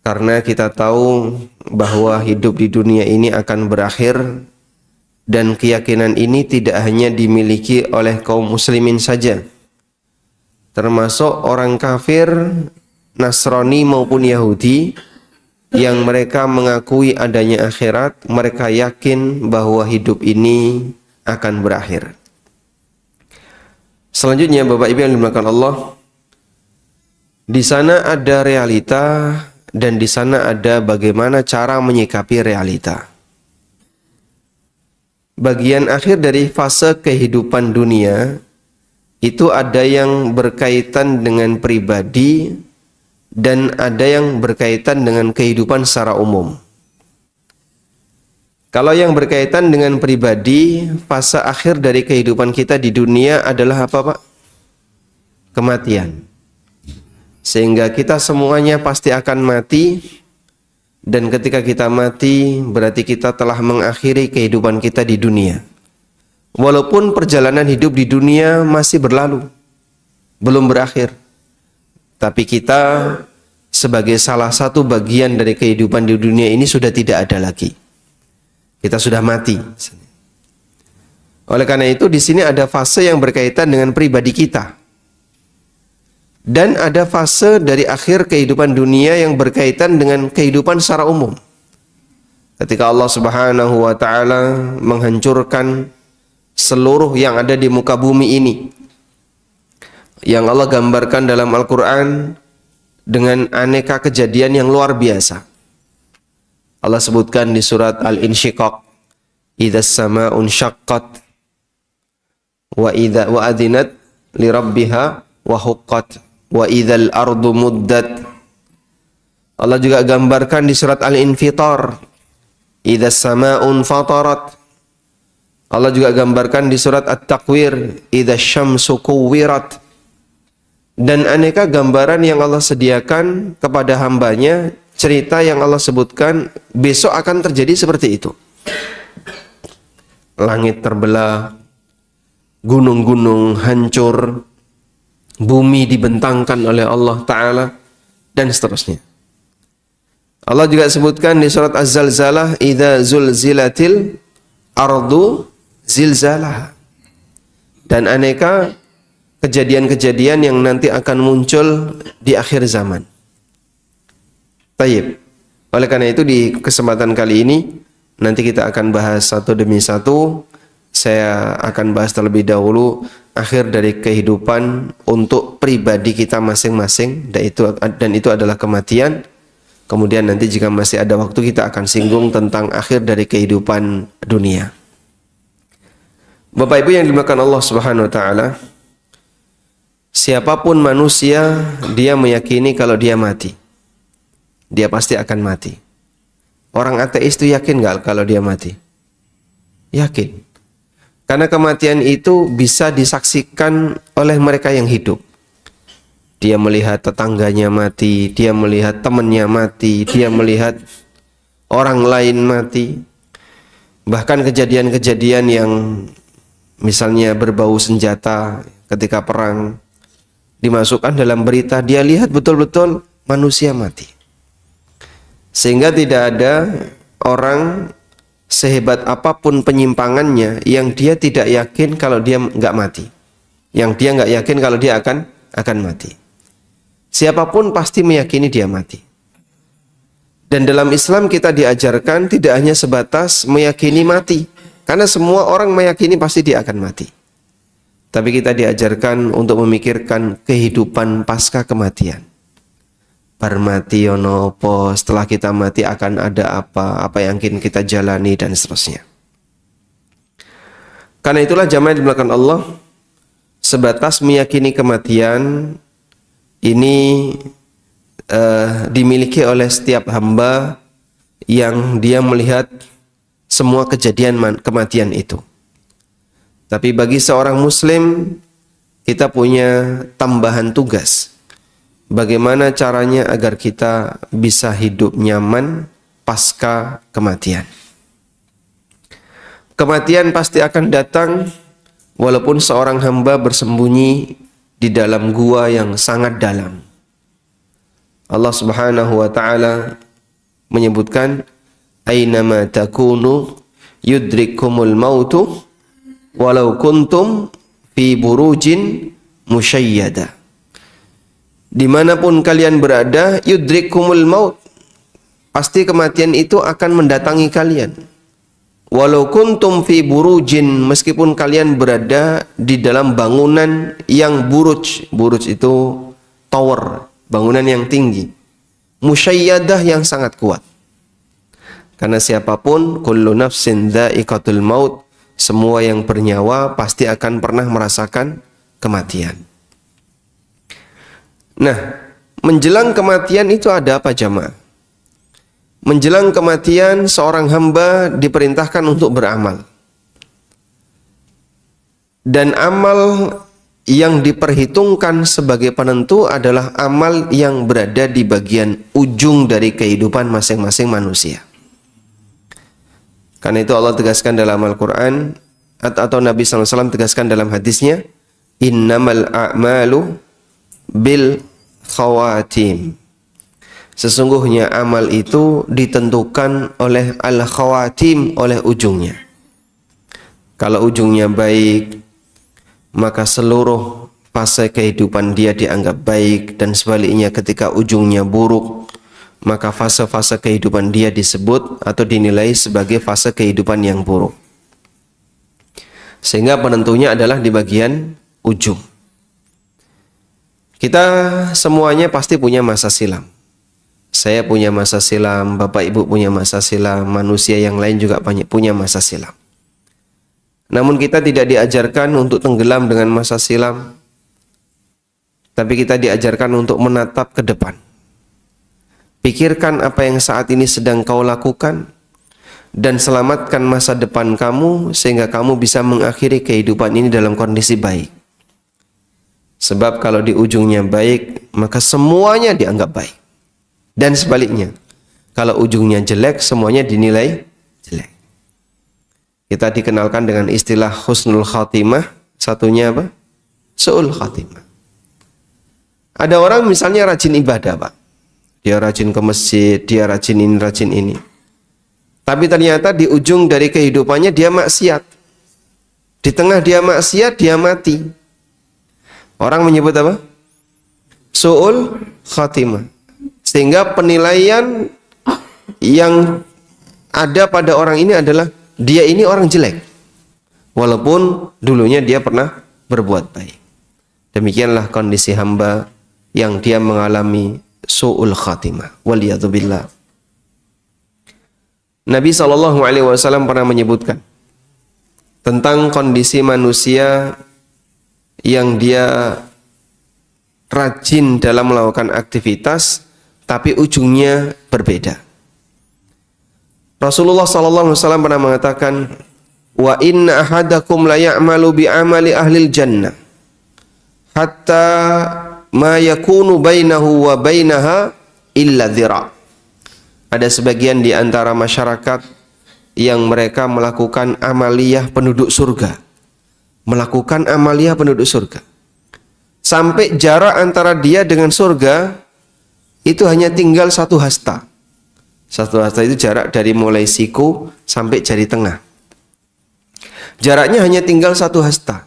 Karena kita tahu bahwa hidup di dunia ini akan berakhir, dan keyakinan ini tidak hanya dimiliki oleh kaum muslimin saja, termasuk orang kafir, Nasrani maupun Yahudi yang mereka mengakui adanya akhirat. Mereka yakin bahwa hidup ini akan berakhir. Selanjutnya, Bapak Ibu yang dimuliakan Allah, di sana ada realita dan di sana ada bagaimana cara menyikapi realita. Bagian akhir dari fase kehidupan dunia itu ada yang berkaitan dengan pribadi dan ada yang berkaitan dengan kehidupan secara umum. Kalau yang berkaitan dengan pribadi, fase akhir dari kehidupan kita di dunia adalah apa, Pak? Kematian. Sehingga kita semuanya pasti akan mati, dan ketika kita mati berarti kita telah mengakhiri kehidupan kita di dunia. Walaupun perjalanan hidup di dunia masih berlalu, belum berakhir, tapi kita sebagai salah satu bagian dari kehidupan di dunia ini sudah tidak ada lagi. Kita sudah mati. Oleh karena itu di sini ada fase yang berkaitan dengan pribadi kita. Dan ada fase dari akhir kehidupan dunia yang berkaitan dengan kehidupan secara umum. Ketika Allah Subhanahu wa taala menghancurkan seluruh yang ada di muka bumi ini, yang Allah gambarkan dalam Al-Quran dengan aneka kejadian yang luar biasa. Allah sebutkan di surat Al-Insyiqaq, "Idzas samaa'un syaqqat wa adzinat li rabbiha wa huqqat wa idzal ardu muddat." Allah juga gambarkan di surat Al-Infitar, "Idzas samaa'un fatarat." Allah juga gambarkan di surat At-Takwir, "Idzas syamsu kuwirat." Dan aneka gambaran yang Allah sediakan kepada hambanya, cerita yang Allah sebutkan besok akan terjadi seperti itu. Langit terbelah, gunung-gunung hancur, bumi dibentangkan oleh Allah Ta'ala, dan seterusnya. Allah juga sebutkan di surat Az-Zalzalah, "Idza zulzilatil ardu zilzalah." Dan aneka kejadian-kejadian yang nanti akan muncul di akhir zaman. Tayyib. Oleh karena itu di kesempatan kali ini nanti kita akan bahas satu demi satu. Saya akan bahas terlebih dahulu akhir dari kehidupan untuk pribadi kita masing-masing, dan itu adalah kematian. Kemudian nanti jika masih ada waktu kita akan singgung tentang akhir dari kehidupan dunia. Bapak Ibu yang dimuliakan Allah Subhanahu wa taala, siapapun manusia, dia meyakini kalau dia mati, dia pasti akan mati. Orang ateis itu yakin nggak kalau dia mati? Yakin. Karena kematian itu bisa disaksikan oleh mereka yang hidup. Dia melihat tetangganya mati, dia melihat temannya mati, dia melihat orang lain mati. Bahkan kejadian-kejadian yang misalnya berbau senjata ketika perang dimasukkan dalam berita, dia lihat betul-betul manusia mati. Sehingga tidak ada orang sehebat apapun penyimpangannya yang dia tidak yakin kalau dia nggak mati, yang dia nggak yakin kalau dia akan mati. Siapapun pasti meyakini dia mati. Dan dalam Islam kita diajarkan tidak hanya sebatas meyakini mati, karena semua orang meyakini pasti dia akan mati. Tapi kita diajarkan untuk memikirkan kehidupan pasca kematian. Barmati ono apa, setelah kita mati akan ada apa yang ingin kita jalani, dan seterusnya. Karena itulah jamaah yang dimuliakan Allah, sebatas meyakini kematian ini dimiliki oleh setiap hamba yang dia melihat semua kejadian kematian itu. Tapi bagi seorang muslim, kita punya tambahan tugas. Bagaimana caranya agar kita bisa hidup nyaman pasca kematian. Kematian pasti akan datang walaupun seorang hamba bersembunyi di dalam gua yang sangat dalam. Allah Subhanahu wa taala menyebutkan aynama takunu yudrikumul mautu walau kuntum fi burujin musyayyada. Dimanapun kalian berada, yudrikumul maut, pasti kematian itu akan mendatangi kalian. Walau kuntum fi burujin, meskipun kalian berada di dalam bangunan yang buruj. Buruj itu tower, bangunan yang tinggi. Musyayyadah, yang sangat kuat. Karena siapapun, kullu nafsin dha'iqatul maut, semua yang bernyawa pasti akan pernah merasakan kematian. Nah, menjelang kematian itu ada apa jamaah? Menjelang kematian, seorang hamba diperintahkan untuk beramal. Dan amal yang diperhitungkan sebagai penentu adalah amal yang berada di bagian ujung dari kehidupan masing-masing manusia. Karena itu Allah tegaskan dalam Al-Quran, atau Nabi SAW tegaskan dalam hadisnya, innamal a'malu bil khawatim. Sesungguhnya amal itu ditentukan oleh al-khawatim, oleh ujungnya. Kalau ujungnya baik, maka seluruh fase kehidupan dia dianggap baik, dan sebaliknya ketika ujungnya buruk, maka fase-fase kehidupan dia disebut atau dinilai sebagai fase kehidupan yang buruk. Sehingga penentunya adalah di bagian ujung. Kita semuanya pasti punya masa silam. Saya punya masa silam, Bapak Ibu punya masa silam, manusia yang lain juga punya masa silam. Namun kita tidak diajarkan untuk tenggelam dengan masa silam, tapi kita diajarkan untuk menatap ke depan. Pikirkan apa yang saat ini sedang kau lakukan, dan selamatkan masa depan kamu, sehingga kamu bisa mengakhiri kehidupan ini dalam kondisi baik. Sebab kalau di ujungnya baik, maka semuanya dianggap baik. Dan sebaliknya, kalau ujungnya jelek, semuanya dinilai jelek. Kita dikenalkan dengan istilah husnul khatimah, satunya apa? Su'ul khatimah. Ada orang misalnya rajin ibadah, Pak. Dia rajin ke masjid, dia rajin ini. Tapi ternyata di ujung dari kehidupannya dia maksiat. Di tengah dia maksiat, dia mati. Orang menyebut apa? Su'ul khatimah. Sehingga penilaian yang ada pada orang ini adalah dia ini orang jelek, walaupun dulunya dia pernah berbuat baik. Demikianlah kondisi hamba yang dia mengalami su'ul khatimah. Waliyadzubillah. Nabi SAW pernah menyebutkan tentang kondisi manusia yang dia rajin dalam melakukan aktivitas, tapi ujungnya berbeda. Rasulullah SAW pernah mengatakan, wa inna ahadakum la ya'malu bi amali ahlil jannah hatta ma yakunu bainahu wa bainaha illa dhira'. Ada sebagian di antara masyarakat yang mereka melakukan amaliyah penduduk surga. Melakukan amaliyah penduduk surga. Sampai jarak antara dia dengan surga itu hanya tinggal 1 hasta. 1 hasta itu jarak dari mulai siku sampai jari tengah. Jaraknya hanya tinggal 1 hasta.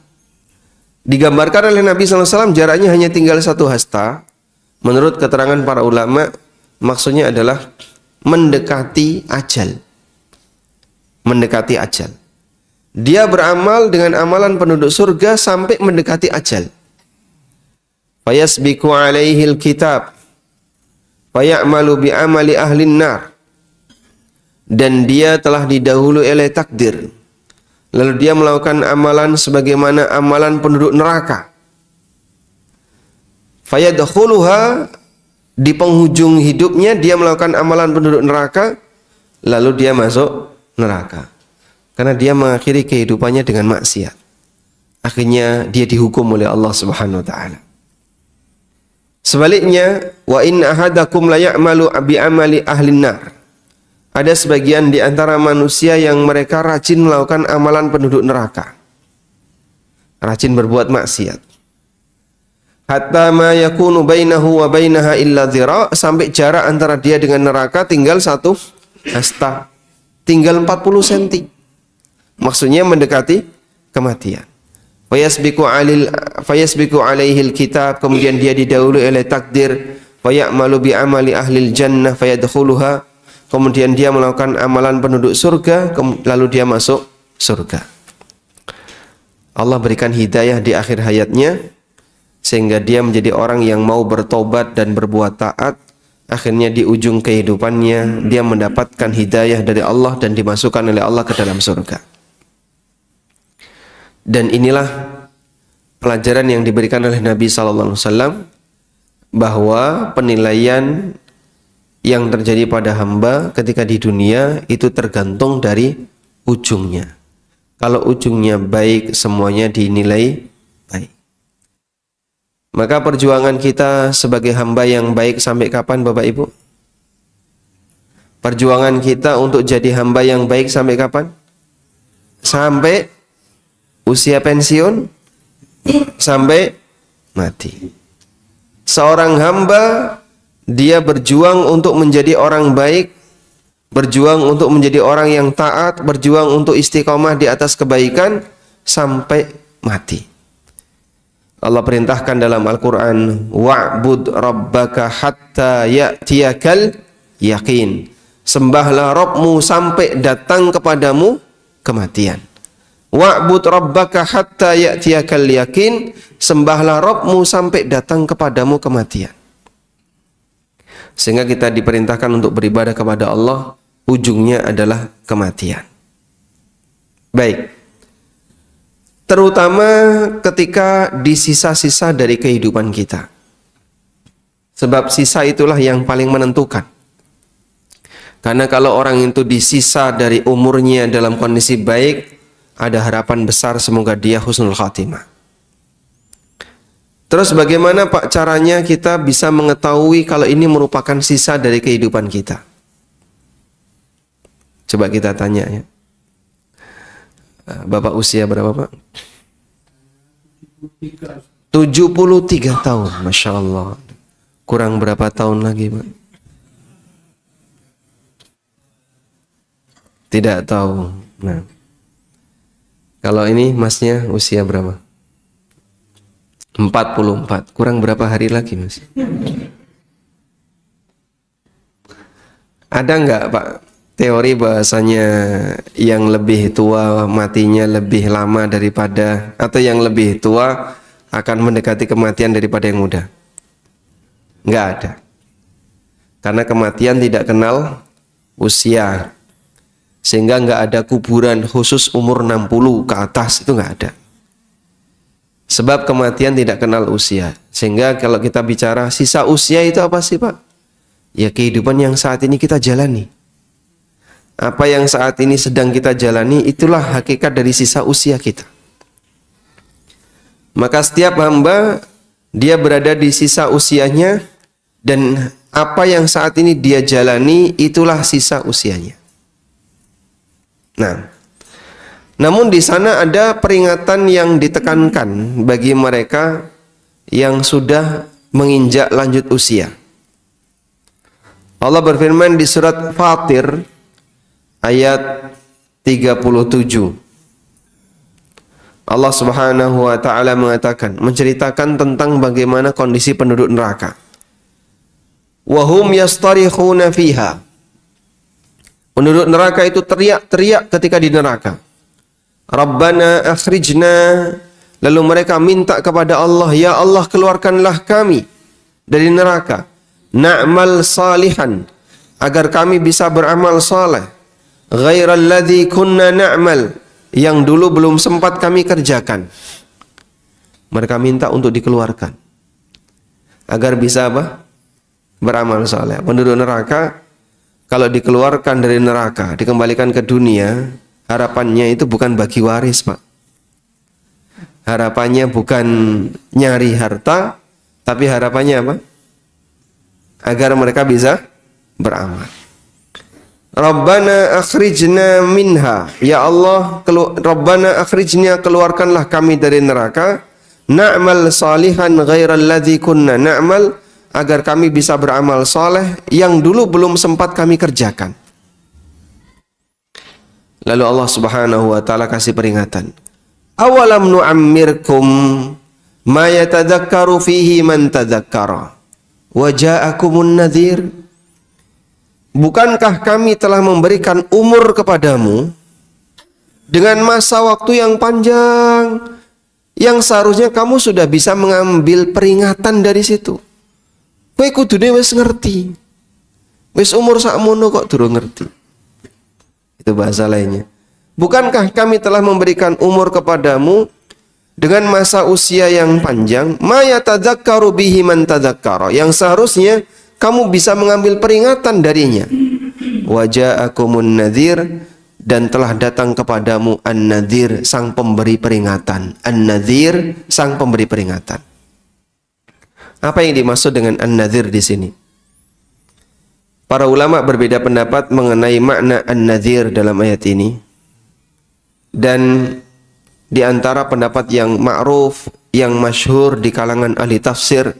Digambarkan oleh Nabi SAW jaraknya hanya tinggal 1 hasta. Menurut keterangan para ulama, maksudnya adalah mendekati ajal. Mendekati ajal. Dia beramal dengan amalan penduduk surga sampai mendekati ajal. Fayasbiqu alaihil kitab fayamalu bi amali ahlin nar, dan dia telah didahului oleh takdir, lalu dia melakukan amalan sebagaimana amalan penduduk neraka. Fayadkhuluha, di penghujung hidupnya dia melakukan amalan penduduk neraka, lalu dia masuk neraka karena dia mengakhiri kehidupannya dengan maksiat. Akhirnya dia dihukum oleh Allah Subhanahu wa taala. Sebaliknya, wa inna ahadakum la ya'malu bi amali ahlin nar. Ada sebagian di antara manusia yang mereka rajin melakukan amalan penduduk neraka. Rajin berbuat maksiat. hatta ma yakunu bainahu wa bainaha illa dhira, sampai jarak antara dia dengan neraka tinggal 1 hasta, tinggal 40 cm. Maksudnya mendekati kematian. Fayasbiqu alaihi alkitab, kemudian dia didahului oleh takdir. Fayamalu bi amali ahlil jannah fayadkhuluha, kemudian dia melakukan amalan penduduk surga, lalu dia masuk surga. Allah berikan hidayah di akhir hayatnya sehingga dia menjadi orang yang mau bertobat dan berbuat taat. Akhirnya di ujung kehidupannya dia mendapatkan hidayah dari Allah dan dimasukkan oleh Allah ke dalam surga. Dan inilah pelajaran yang diberikan oleh Nabi SAW, bahwa penilaian yang terjadi pada hamba ketika di dunia itu tergantung dari ujungnya. Kalau ujungnya baik, semuanya dinilai baik. Maka perjuangan kita sebagai hamba yang baik sampai kapan, Bapak Ibu? Perjuangan kita untuk jadi hamba yang baik sampai kapan? Sampai usia pensiun, sampai mati. Seorang hamba, dia berjuang untuk menjadi orang baik, berjuang untuk menjadi orang yang taat, berjuang untuk istiqomah di atas kebaikan sampai mati. Allah perintahkan dalam Al-Quran, wa'bud rabbaka hatta ya'tiyakal yakin. Sembahlah Rabbmu sampai datang kepadamu kematian. Wa'bud rabbaka hatta ya'tiyakal yakin. Sembahlah Rabbmu sampai datang kepadamu kematian. Sehingga kita diperintahkan untuk beribadah kepada Allah, ujungnya adalah kematian. Baik. Terutama ketika di sisa-sisa dari kehidupan kita. Sebab sisa itulah yang paling menentukan. Karena kalau orang itu disisa dari umurnya dalam kondisi baik, ada harapan besar semoga dia husnul khatimah. Terus bagaimana Pak caranya kita bisa mengetahui kalau ini merupakan sisa dari kehidupan kita? Coba kita tanya ya. Bapak usia berapa Pak? 73 tahun, Masya Allah. Kurang berapa tahun lagi Pak? Tidak tahu. Nah, kalau ini masnya usia berapa? 44. Kurang berapa hari lagi mas? Ada nggak Pak teori bahasanya yang lebih tua matinya lebih lama daripada, atau yang lebih tua akan mendekati kematian daripada yang muda? Nggak ada. Karena kematian tidak kenal usia. Sehingga nggak ada kuburan khusus umur 60 ke atas, itu nggak ada. Sebab kematian tidak kenal usia. Sehingga kalau kita bicara sisa usia itu apa sih Pak? Ya kehidupan yang saat ini kita jalani. Apa yang saat ini sedang kita jalani, itulah hakikat dari sisa usia kita. Maka setiap hamba, dia berada di sisa usianya, dan apa yang saat ini dia jalani, itulah sisa usianya. Nah, namun di sana ada peringatan yang ditekankan bagi mereka yang sudah menginjak lanjut usia. Allah berfirman di surat Fatir ayat 37. Allah Subhanahu wa taala mengatakan, menceritakan tentang bagaimana kondisi penduduk neraka. Wa hum yastarikhuna fiha. Penduduk neraka itu teriak-teriak ketika di neraka. Rabbana akhrijna, lalu mereka minta kepada Allah, ya Allah keluarkanlah kami dari neraka. Na'mal salihan, agar kami bisa beramal saleh. Ghairal ladzi kunna na'mal, yang dulu belum sempat kami kerjakan. Mereka minta untuk dikeluarkan agar bisa apa? Beramal saleh. Penduduk neraka kalau dikeluarkan dari neraka, dikembalikan ke dunia, harapannya itu bukan bagi waris, Pak. Harapannya bukan nyari harta, tapi harapannya apa? Agar mereka bisa beramal. Rabbana akhrijna minha. Ya Allah, Rabbana akhrijna, keluarkanlah kami dari neraka. na'mal salihan ghairal ladzi kunna na'mal, agar kami bisa beramal soleh yang dulu belum sempat kami kerjakan. Lalu Allah Subhanahu wa taala kasih peringatan. Awalam nu'ammirkum ma yatadzakkaru fihi man tadzakkara wa ja'akumun nadhir. Bukankah kami telah memberikan umur kepadamu dengan masa waktu yang panjang, yang seharusnya kamu sudah bisa mengambil peringatan dari situ. Kowe kudune wis ngerti. Wis umur sakmono kok durung ngerti. Itu bahasa lainnya. Bukankah kami telah memberikan umur kepadamu dengan masa usia yang panjang, ma yatadzakkaru bihi man tadzakkara, yang seharusnya kamu bisa mengambil peringatan darinya. Wa ja'akumun nadhir, dan telah datang kepadamu an-nadhir, sang pemberi peringatan. An-nadhir, sang pemberi peringatan. Apa yang dimaksud dengan an-nadhir di sini? Para ulama berbeda pendapat mengenai makna an-nadhir dalam ayat ini. Dan di antara pendapat yang ma'ruf, yang masyhur di kalangan ahli tafsir,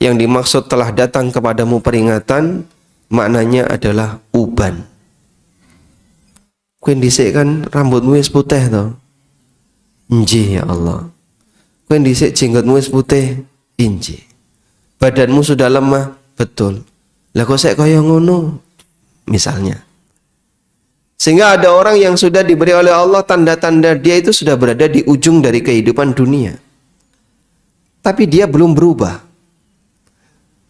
yang dimaksud telah datang kepadamu peringatan, maknanya adalah uban. Kowe dhisik kan rambutmu wis putih to. Injih ya Allah. Kowe dhisik jenggotmu wis putih. Injih. Badanmu sudah lemah, betul. Lah kok sik kaya ngono? Misalnya. Sehingga ada orang yang sudah diberi oleh Allah tanda-tanda dia itu sudah berada di ujung dari kehidupan dunia. Tapi dia belum berubah.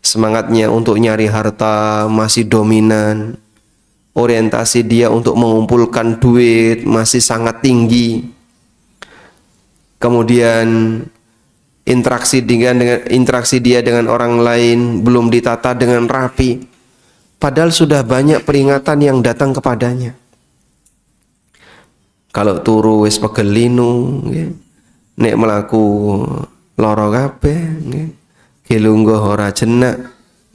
Semangatnya untuk nyari harta masih dominan. Orientasi dia untuk mengumpulkan duit masih sangat tinggi. Kemudian interaksi dia dengan orang lain belum ditata dengan rapi. Padahal sudah banyak peringatan yang datang kepadanya. Kalau turu wis pegel linu, nek melaku loro kabeh, gelungguh ora jenak,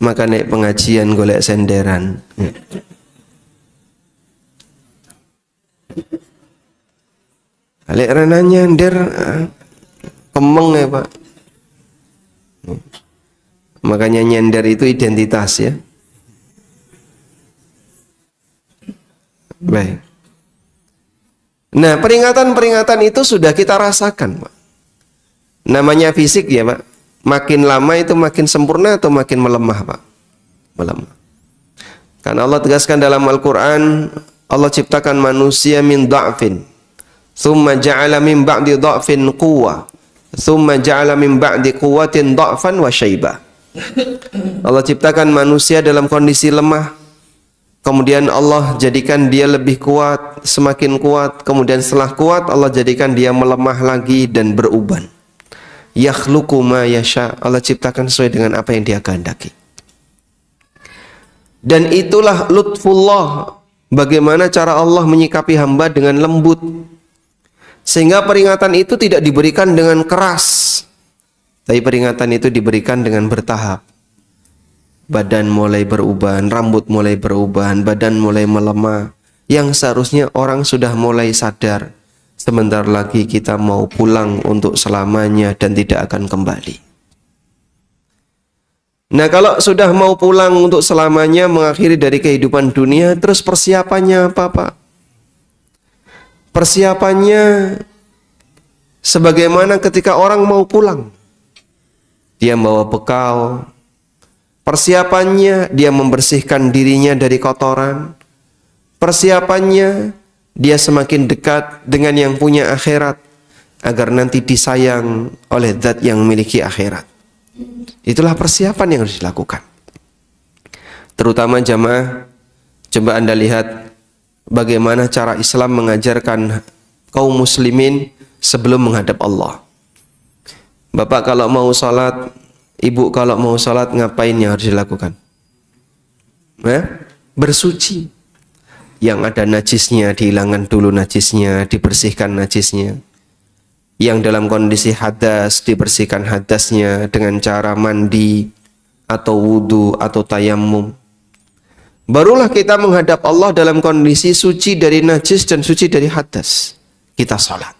maka nek pengajian golek senderan. Alek rana nyender kemeng ya Pak. Makanya nyender itu identitas ya. Baik. Nah, peringatan-peringatan itu sudah kita rasakan, Pak. Namanya fisik ya, Pak. Makin lama itu makin sempurna atau makin melemah, Pak? Melemah. Karena Allah tegaskan dalam Al-Quran, Allah ciptakan manusia min dha'fin, thumma ja'ala min ba'di dha'fin quwwah, thumma ja'ala min ba'di quwwatin dha'fan wa syaibah. Allah ciptakan manusia dalam kondisi lemah, kemudian Allah jadikan dia lebih kuat, semakin kuat. Kemudian setelah kuat, Allah jadikan dia melemah lagi dan beruban. Yakhluqu ma yasha. Allah ciptakan sesuai dengan apa yang dia kehendaki. Dan itulah lutfullah. Bagaimana cara Allah menyikapi hamba dengan lembut. Sehingga peringatan itu tidak diberikan dengan keras. Tapi peringatan itu diberikan dengan bertahap. Badan mulai beruban, rambut mulai beruban, badan mulai melemah. Yang seharusnya orang sudah mulai sadar, sebentar lagi kita mau pulang untuk selamanya dan tidak akan kembali. Nah, kalau sudah mau pulang untuk selamanya, mengakhiri dari kehidupan dunia, terus persiapannya apa, Pak? Persiapannya sebagaimana ketika orang mau pulang. Dia membawa bekal. Persiapannya dia membersihkan dirinya dari kotoran. Persiapannya dia semakin dekat dengan yang punya akhirat agar nanti disayang oleh zat yang memiliki akhirat. Itulah persiapan yang harus dilakukan. Terutama jamaah, coba Anda lihat bagaimana cara Islam mengajarkan kaum muslimin sebelum menghadap Allah. Bapak kalau mau sholat, ibu kalau mau sholat, ngapain yang harus dilakukan? Bersuci. Yang ada najisnya, dihilangkan dulu najisnya, dibersihkan najisnya. Yang dalam kondisi hadas, dibersihkan hadasnya dengan cara mandi, atau wudu, atau tayammum. Barulah kita menghadap Allah dalam kondisi suci dari najis dan suci dari hadas. Kita sholat.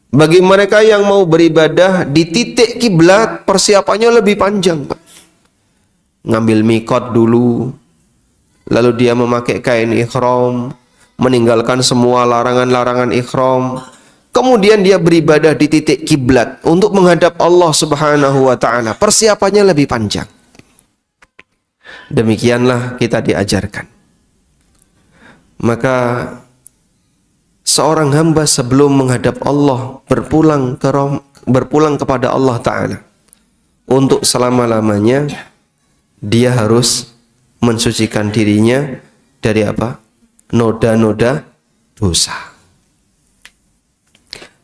Bagi mereka yang mau beribadah di titik kiblat, persiapannya lebih panjang, Pak. Ngambil mikot dulu, lalu dia memakai kain ihram, meninggalkan semua larangan-larangan ihram. Kemudian dia beribadah di titik kiblat untuk menghadap Allah Subhanahu wa taala. Persiapannya lebih panjang. Demikianlah kita diajarkan. Maka seorang hamba sebelum menghadap Allah berpulang kepada Allah Ta'ala untuk selama-lamanya, dia harus mensucikan dirinya dari apa? Noda-noda dosa.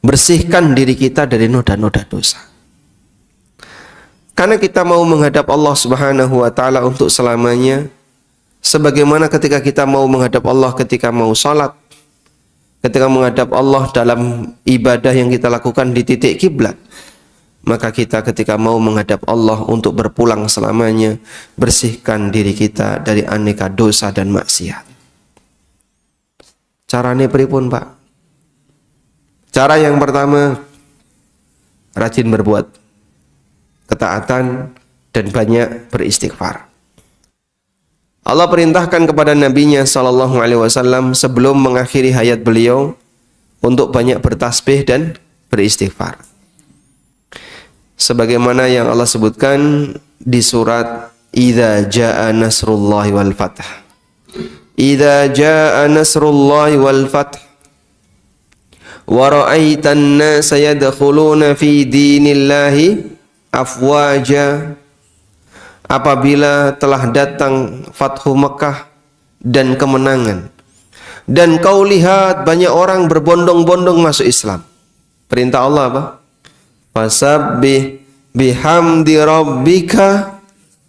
Bersihkan diri kita dari noda-noda dosa. Karena kita mau menghadap Allah Subhanahu wa taala untuk selamanya, sebagaimana ketika kita mau menghadap Allah ketika mau salat, ketika menghadap Allah dalam ibadah yang kita lakukan di titik kiblat, maka kita ketika mau menghadap Allah untuk berpulang selamanya, bersihkan diri kita dari aneka dosa dan maksiat. Caranya pripun, Pak? Cara yang pertama, rajin berbuat ketaatan dan banyak beristighfar. Allah perintahkan kepada Nabi-Nya sallallahu alaihi wasallam sebelum mengakhiri hayat beliau untuk banyak bertasbih dan beristighfar. Sebagaimana yang Allah sebutkan di surat Idza jaa nasrullahi wal fath. Idza jaa nasrullahi wal fath wa ra'aitan nasa yadkhuluna fi dinillahi afwaja. Apabila telah datang Fathu Mekah dan kemenangan, dan kau lihat banyak orang berbondong-bondong masuk Islam, perintah Allah apa? Fasabbih bihamdi rabbika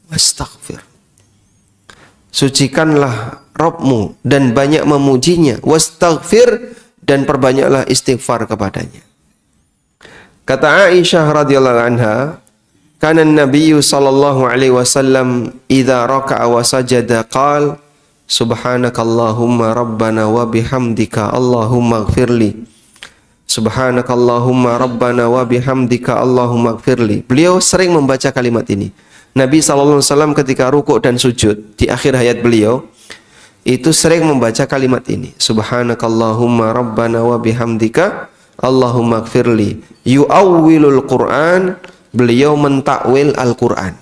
wastaghfir. Sucikanlah Rabbmu dan banyak memujinya, wastaghfir, dan perbanyaklah istighfar kepadanya. Kata Aisyah radhiyallahu anha, kana Nabi sallallahu alaihi wasallam idza raka'a wa sajada qala subhanakallahumma rabbana wa bihamdika allahumma ighfirli. Subhanakallahumma rabbana wa bihamdika allahumma ighfirli. Beliau sering membaca kalimat ini. Nabi sallallahu alaihi wasallam ketika rukuk dan sujud di akhir hayat beliau itu sering membaca kalimat ini. Subhanakallahumma rabbana wa bihamdika allahumma ighfirli. Yu'awwilul Qur'an, beliau mentakwil Al-Quran.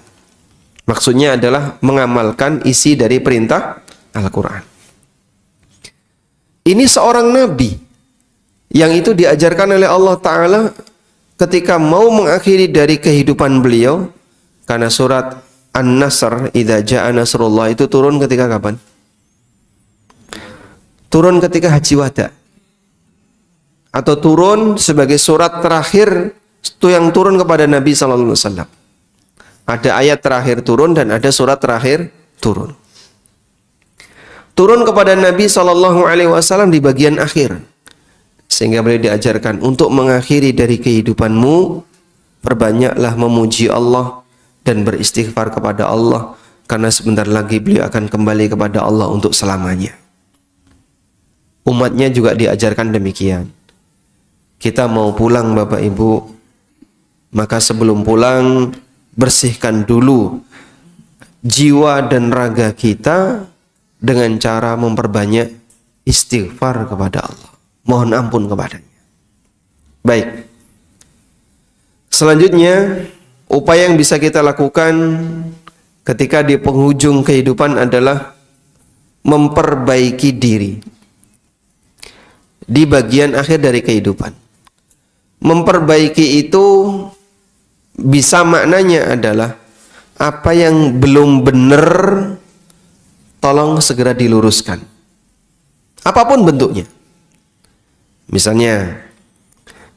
Maksudnya adalah mengamalkan isi dari perintah Al-Quran. Ini seorang nabi yang itu diajarkan oleh Allah Ta'ala ketika mau mengakhiri dari kehidupan beliau. Karena surat An-Nasr, Idza jaa nasrullah, itu turun ketika kapan? Turun ketika Haji Wada, atau turun sebagai surat terakhir itu yang turun kepada Nabi sallallahu alaihi wasallam. Ada ayat terakhir turun dan ada surat terakhir turun. Turun kepada Nabi sallallahu alaihi wasallam di bagian akhir. Sehingga beliau diajarkan untuk mengakhiri dari kehidupanmu, perbanyaklah memuji Allah dan beristighfar kepada Allah, karena sebentar lagi beliau akan kembali kepada Allah untuk selamanya. Umatnya juga diajarkan demikian. Kita mau pulang Bapak Ibu, maka sebelum pulang bersihkan dulu jiwa dan raga kita dengan cara memperbanyak istighfar kepada Allah, mohon ampun kepadanya. Baik. Selanjutnya, upaya yang bisa kita lakukan ketika di penghujung kehidupan adalah memperbaiki diri di bagian akhir dari kehidupan. Memperbaiki itu bisa maknanya adalah apa yang belum benar tolong segera diluruskan, apapun bentuknya. Misalnya,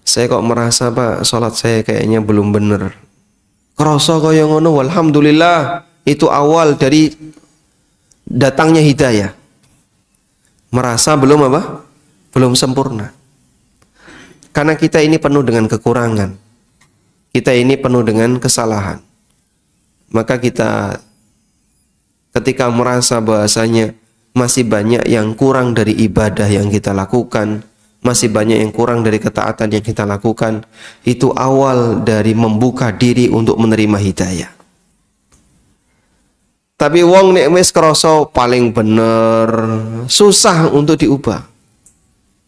saya kok merasa Pak, sholat saya kayaknya belum benar. Kerasa kaya ngono, alhamdulillah, itu awal dari datangnya hidayah. Merasa belum apa? Belum sempurna. Karena kita ini penuh dengan kekurangan. Kita ini penuh dengan kesalahan. Maka kita ketika merasa bahasanya masih banyak yang kurang dari ibadah yang kita lakukan, masih banyak yang kurang dari ketaatan yang kita lakukan. Itu awal dari membuka diri untuk menerima hidayah. Tapi wong nek wis krasa paling bener, susah untuk diubah.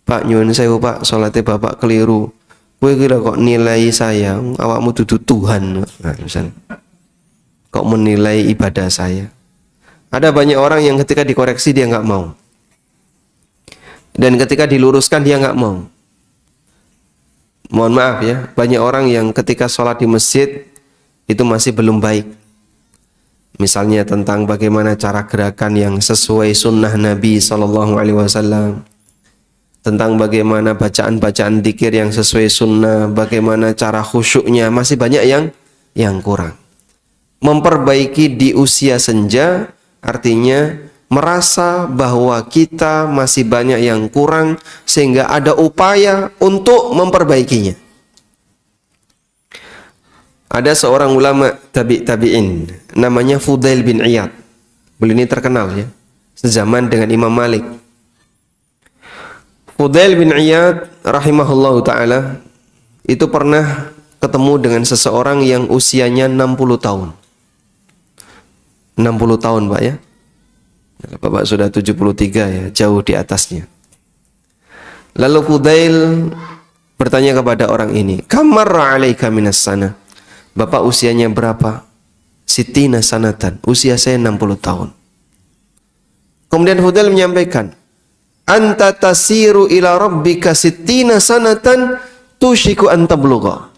Pak nyuwun sewu Pak, salate Bapak keliru. Kowe kira kok nilai saya, awakmu dudu Tuhan. Nah, misalnya. Kok menilai ibadah saya? Ada banyak orang yang ketika dikoreksi dia nggak mau. Dan ketika diluruskan dia nggak mau. Mohon maaf ya, banyak orang yang ketika sholat di masjid itu masih belum baik. Misalnya tentang bagaimana cara gerakan yang sesuai sunnah Nabi SAW, tentang bagaimana bacaan-bacaan dzikir yang sesuai sunnah, bagaimana cara khusyuknya, masih banyak yang kurang. Memperbaiki di usia senja artinya merasa bahwa kita masih banyak yang kurang sehingga ada upaya untuk memperbaikinya. Ada seorang ulama tabi'in namanya Fudail bin Iyad. Beliau ini terkenal ya, sezaman dengan Imam Malik. Fudail bin Iyad rahimahullahu taala itu pernah ketemu dengan seseorang yang usianya 60 tahun. 60 tahun Pak ya. Bapak sudah 73 ya, jauh di atasnya. Lalu Fudail bertanya kepada orang ini, "Kamarra 'alaika minas sana?" Bapak usianya berapa? Sittina sanatan. Usia saya 60 tahun. Kemudian Fudail menyampaikan, "Anta tasiru ila rabbika sittina sanatan tushiku an tablugha."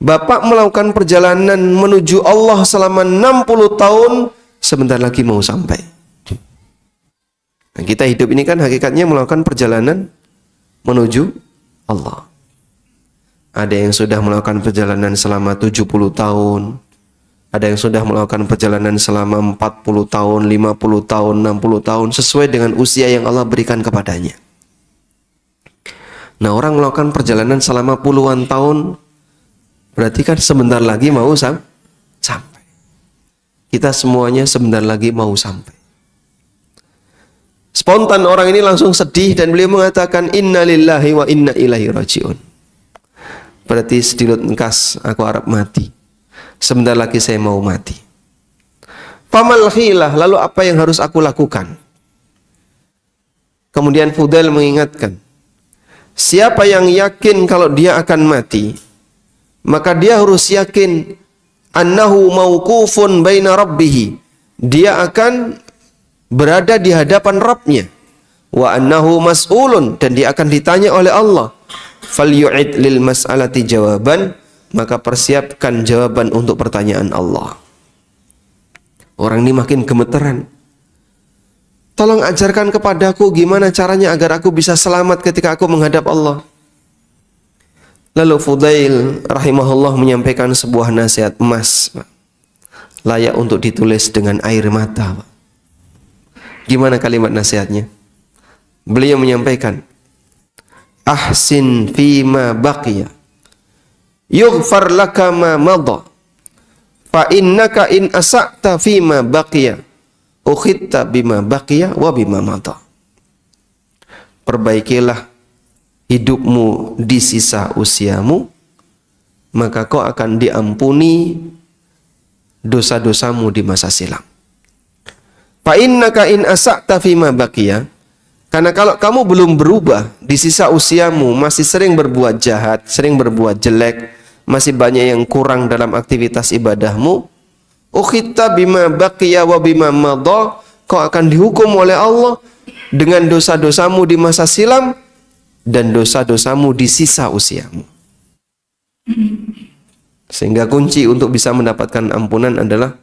Bapak melakukan perjalanan menuju Allah selama 60 tahun, sebentar lagi mau sampai. Nah, kita hidup ini kan hakikatnya melakukan perjalanan menuju Allah. Ada yang sudah melakukan perjalanan selama 70 tahun. Ada yang sudah melakukan perjalanan selama 40 tahun, 50 tahun, 60 tahun. Sesuai dengan usia yang Allah berikan kepadanya. Nah, orang melakukan perjalanan selama puluhan tahun, berarti kan sebentar lagi mau sampai. Kita semuanya sebentar lagi mau sampai. Spontan orang ini langsung sedih dan beliau mengatakan, "Inna lillahi wa inna ilaihi raji'un." Berarti sedilut engkas aku harap mati. Sebentar lagi saya mau mati. Famal khilah, lalu apa yang harus aku lakukan? Kemudian Fudail mengingatkan, siapa yang yakin kalau dia akan mati, maka dia harus yakin annahu mauqufun baina rabbih. Dia akan berada di hadapan Rabbnya. Wa annahu mas'ulun, dan dia akan ditanya oleh Allah. Falyu'id lil mas'alati jawaban, maka persiapkan jawaban untuk pertanyaan Allah. Orang ini makin gemeteran. Tolong ajarkan kepadaku gimana caranya agar aku bisa selamat ketika aku menghadap Allah. Lalu Fudail rahimahullah menyampaikan sebuah nasihat emas, Pak. Layak untuk ditulis dengan air mata, Pak. Gimana kalimat nasihatnya? Beliau menyampaikan, ahsin fima baqiya yughfar laka ma madha fa innaka in asa'ta fima baqiya ukhitta bima baqiya wa bima madha. Perbaikilah hidupmu di sisa usiamu, maka kau akan diampuni dosa-dosamu di masa silam. Fa innaka in asa'ta fima baqiya, karena kalau kamu belum berubah di sisa usiamu, masih sering berbuat jahat, sering berbuat jelek, masih banyak yang kurang dalam aktivitas ibadahmu, ukhitta bima baqiya wa bima madha, kau akan dihukum oleh Allah dengan dosa-dosamu di masa silam dan dosa-dosamu di sisa usiamu. Sehingga kunci untuk bisa mendapatkan ampunan adalah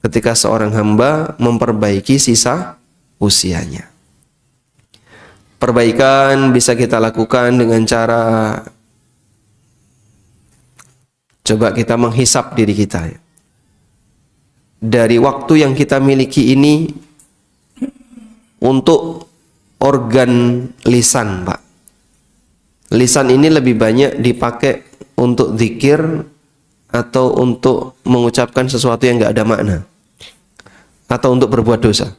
ketika seorang hamba memperbaiki sisa usianya. Perbaikan bisa kita lakukan dengan cara coba kita menghisap diri kita. Dari waktu yang kita miliki ini untuk organ lisan, Pak. Lisan ini lebih banyak dipakai untuk zikir atau untuk mengucapkan sesuatu yang nggak ada makna, atau untuk berbuat dosa.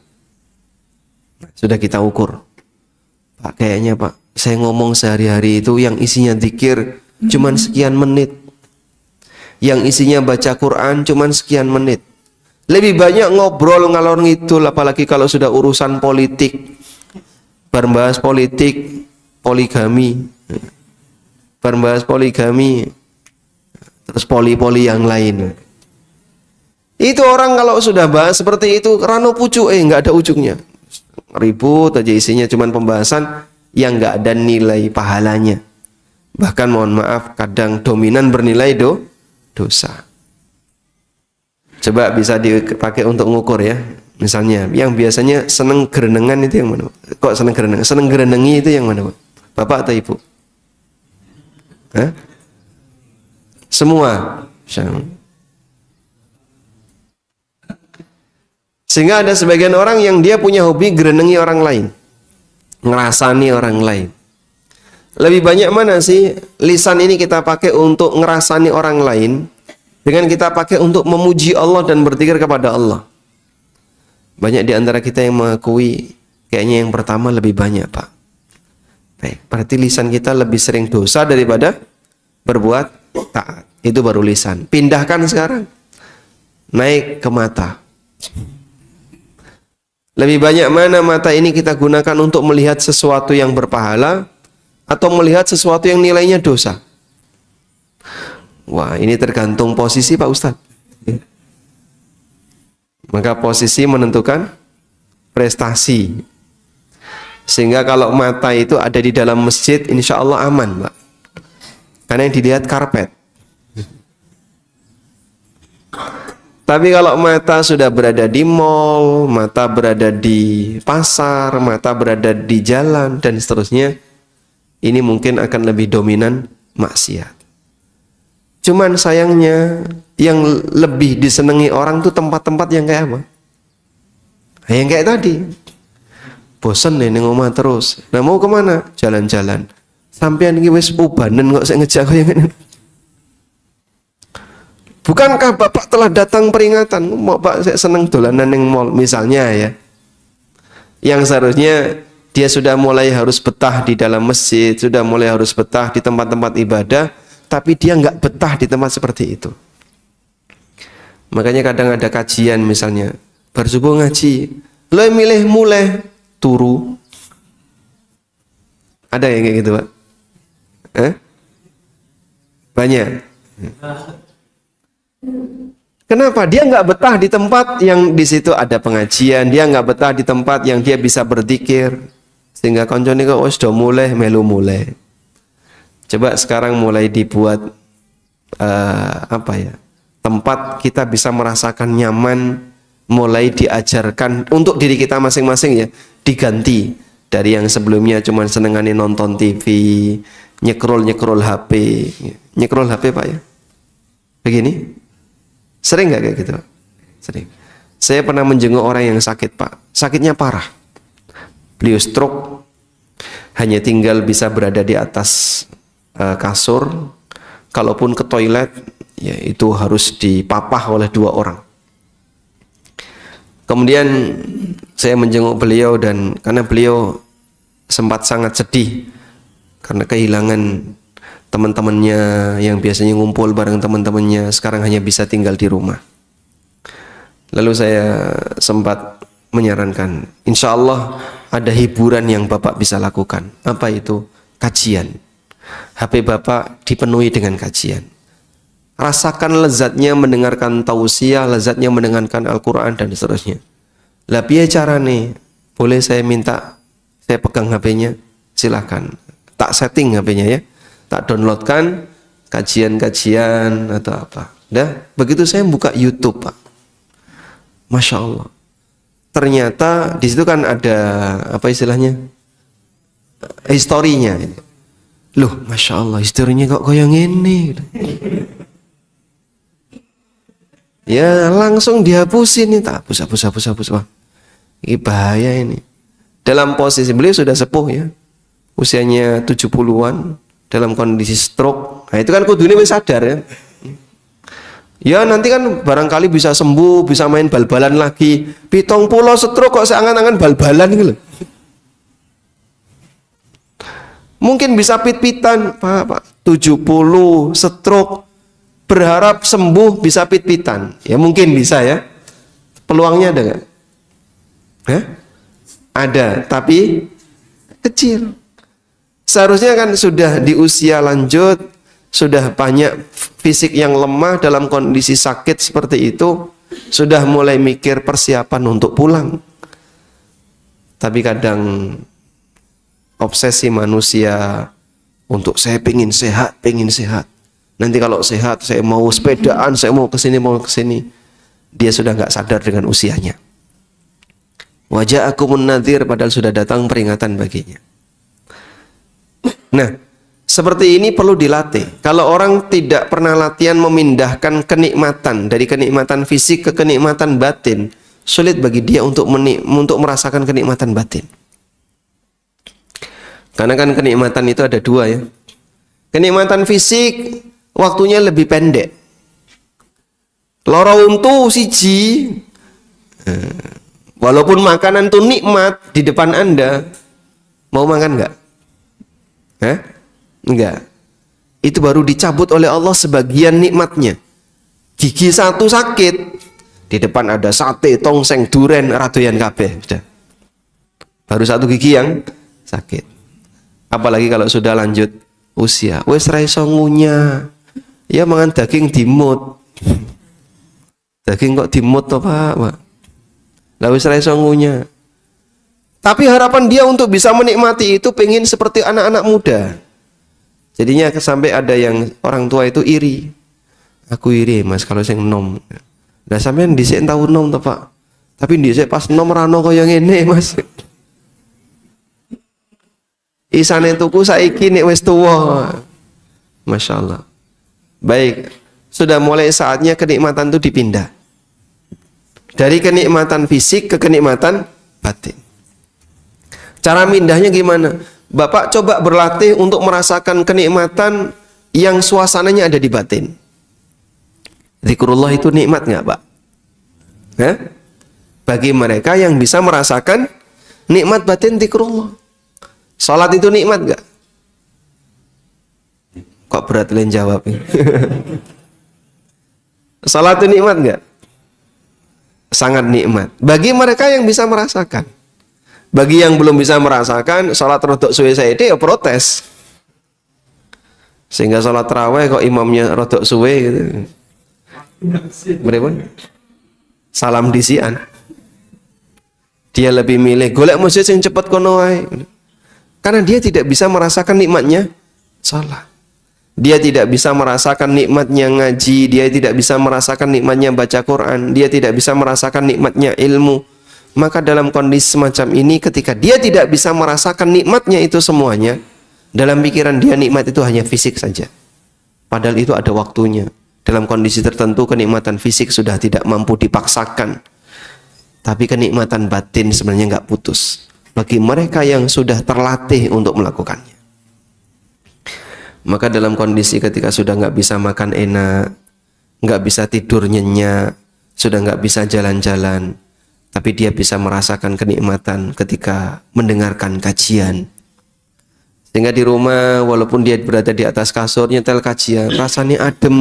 Sudah kita ukur. Pak, kayaknya Pak, Saya ngomong sehari-hari itu yang isinya zikir cuman sekian menit. Yang isinya baca Quran cuman sekian menit. Lebih banyak ngobrol ngalor ngidul, apalagi kalau sudah urusan politik. Berbahas politik, poligami. Berbahas poligami, terus poli-poli yang lain. Itu orang kalau sudah bahas seperti itu, rano pucu, nggak ada ujungnya. Ribut aja isinya cuman pembahasan yang nggak ada nilai pahalanya. Bahkan mohon maaf, kadang dominan bernilai dosa. Coba bisa dipakai untuk ngukur ya. Misalnya, yang biasanya seneng gerenengan itu yang mana? Kok seneng gerenengan? Seneng gerenengi itu yang mana, Pak? Bapak atau Ibu? Hah? Semua. Sehingga ada sebagian orang yang dia punya hobi gerenengi orang lain. Ngerasani orang lain. Lebih banyak mana sih lisan ini kita pakai untuk ngerasani orang lain dengan kita pakai untuk memuji Allah dan berzikir kepada Allah? Banyak di antara kita yang mengakui kayaknya yang pertama lebih banyak, Pak. Baik, berarti lisan kita lebih sering dosa daripada berbuat taat. Itu baru lisan. Pindahkan sekarang. Naik ke mata. Lebih banyak mana mata ini kita gunakan untuk melihat sesuatu yang berpahala atau melihat sesuatu yang nilainya dosa? Wah, ini tergantung posisi, Pak Ustadz. Maka posisi menentukan prestasi. Sehingga kalau mata itu ada di dalam masjid, insya Allah aman, Pak. Karena yang dilihat karpet. Tapi kalau mata sudah berada di mall, mata berada di pasar, mata berada di jalan, dan seterusnya, ini mungkin akan lebih dominan maksiat. Cuman sayangnya, yang lebih disenangi orang tuh tempat-tempat yang kayak apa? Yang kayak tadi. Bosen nih ngomong terus. Nah, mau kemana? Jalan-jalan. Sampean iki wis ubanen kok sik ngejak koyo ngene. Bukankah Bapak telah datang peringatan? Mau Pak saya seneng dolanan ning mall misalnya ya. Yang seharusnya dia sudah mulai harus betah di dalam masjid, sudah mulai harus betah di tempat-tempat ibadah, tapi dia nggak betah di tempat seperti itu. Makanya kadang ada kajian misalnya, baru subuh ngaji, lo milih mulai turu. Ada yang kayak gitu, Pak? Banyak. Kenapa? Dia nggak betah di tempat yang di situ ada pengajian, dia nggak betah di tempat yang dia bisa berzikir, sehingga koncone kok wis do mulai melu mulai. Coba sekarang mulai dibuat tempat kita bisa merasakan nyaman, mulai diajarkan untuk diri kita masing-masing ya, diganti dari yang sebelumnya cuma senengane nonton TV, nyekrol HP, nyekrol HP Pak ya. Begini. Sering nggak kayak gitu? Sering. Saya pernah menjenguk orang yang sakit, Pak. Sakitnya parah. Beliau stroke, hanya tinggal bisa berada di atas kasur. Kalaupun ke toilet, ya itu harus dipapah oleh 2 orang. Kemudian saya menjenguk beliau dan karena beliau sempat sangat sedih karena kehilangan teman-temannya yang biasanya ngumpul bareng teman-temannya sekarang hanya bisa tinggal di rumah. Lalu saya sempat menyarankan, insya Allah ada hiburan yang Bapak bisa lakukan. Apa itu? Kajian. HP Bapak dipenuhi dengan kajian. Rasakan lezatnya mendengarkan tausiah, lezatnya mendengarkan Al-Quran dan seterusnya. Lah piye carane? Boleh saya minta saya pegang HP-nya? Silahkan. Tak setting HP-nya ya. Tak downloadkan kajian-kajian atau apa. Dah, begitu saya buka YouTube, Pak. Masya Allah. Ternyata di situ kan ada apa istilahnya? Historinya. Loh, Masya Allah, historinya kok yang ini. Ya, langsung dihapusin nih, tak hapus. Wah, ini bahaya ini. Dalam posisi beliau sudah sepuh ya. Usianya 70-an. Dalam kondisi stroke, nah itu kan kudune wis sadar ya. Ya nanti kan barangkali bisa sembuh, bisa main bal-balan lagi. 70 stroke kok seangan-angan bal-balan gitu loh. Mungkin bisa pit-pitan, Pak, 70, stroke, berharap sembuh bisa pit-pitan. Ya mungkin bisa ya. Peluangnya ada nggak? Ada, tapi kecil. Seharusnya kan sudah di usia lanjut, sudah banyak fisik yang lemah dalam kondisi sakit seperti itu, sudah mulai mikir persiapan untuk pulang. Tapi kadang obsesi manusia untuk saya pengen sehat. Nanti kalau sehat saya mau sepedaan, saya mau kesini. Dia sudah nggak sadar dengan usianya. Wajah aku nadhir, padahal sudah datang peringatan baginya. Nah, seperti ini perlu dilatih. Kalau orang tidak pernah latihan memindahkan kenikmatan dari kenikmatan fisik ke kenikmatan batin, sulit bagi dia untuk merasakan kenikmatan batin. Karena kan kenikmatan itu ada dua ya. Kenikmatan fisik waktunya lebih pendek. Loro untu siji, walaupun makanan itu nikmat di depan Anda, mau makan nggak? Enggak. Itu baru dicabut oleh Allah sebagian nikmatnya. Gigi satu sakit, di depan ada sate, tongseng, duren, radoyan kabeh. Sudah. Baru satu gigi yang sakit. Apalagi kalau sudah lanjut usia, wes ra iso ngunyah. Ya mangan daging dimut. Daging kok dimut to, Pak? Lah wes ra iso ngunyah. Tapi harapan dia untuk bisa menikmati itu pengen seperti anak-anak muda. Jadinya sampai ada yang orang tua itu iri. Aku iri, Mas, kalau sing nom. Lah sampean dhisik tau nom to, Pak? Tapi dhisik pas nom rano kaya ngene, Mas. Isane tuku saiki nek wis tuwa. Masya Allah. Baik, sudah mulai saatnya kenikmatan itu dipindah. Dari kenikmatan fisik ke kenikmatan batin. Cara mindahnya gimana? Bapak coba berlatih untuk merasakan kenikmatan yang suasananya ada di batin. Zikrullah itu nikmat nggak, Pak? Bagi mereka yang bisa merasakan nikmat batin zikrullah. Salat itu nikmat nggak? Kok berat kalian jawab? Salat itu nikmat nggak? Sangat nikmat. Bagi mereka yang bisa merasakan. Bagi yang belum bisa merasakan, salat rodok suwe saiki ya protes. Sehingga salat tarawih kok imamnya rodok suwe gitu. Berapa? Salam disian. Dia lebih milih golek masjid yang cepat kono wae. Karena dia tidak bisa merasakan nikmatnya salat. Dia tidak bisa merasakan nikmatnya ngaji, dia tidak bisa merasakan nikmatnya baca Quran, dia tidak bisa merasakan nikmatnya ilmu. Maka dalam kondisi semacam ini, ketika dia tidak bisa merasakan nikmatnya itu semuanya, dalam pikiran dia nikmat itu hanya fisik saja. Padahal itu ada waktunya. Dalam kondisi tertentu kenikmatan fisik sudah tidak mampu dipaksakan. Tapi kenikmatan batin sebenarnya nggak putus. Bagi mereka yang sudah terlatih untuk melakukannya. Maka dalam kondisi ketika sudah nggak bisa makan enak, nggak bisa tidur nyenyak, sudah nggak bisa jalan-jalan, tapi dia bisa merasakan kenikmatan ketika mendengarkan kajian. Sehingga di rumah walaupun dia berada di atas kasur nyetel kajian, rasanya adem,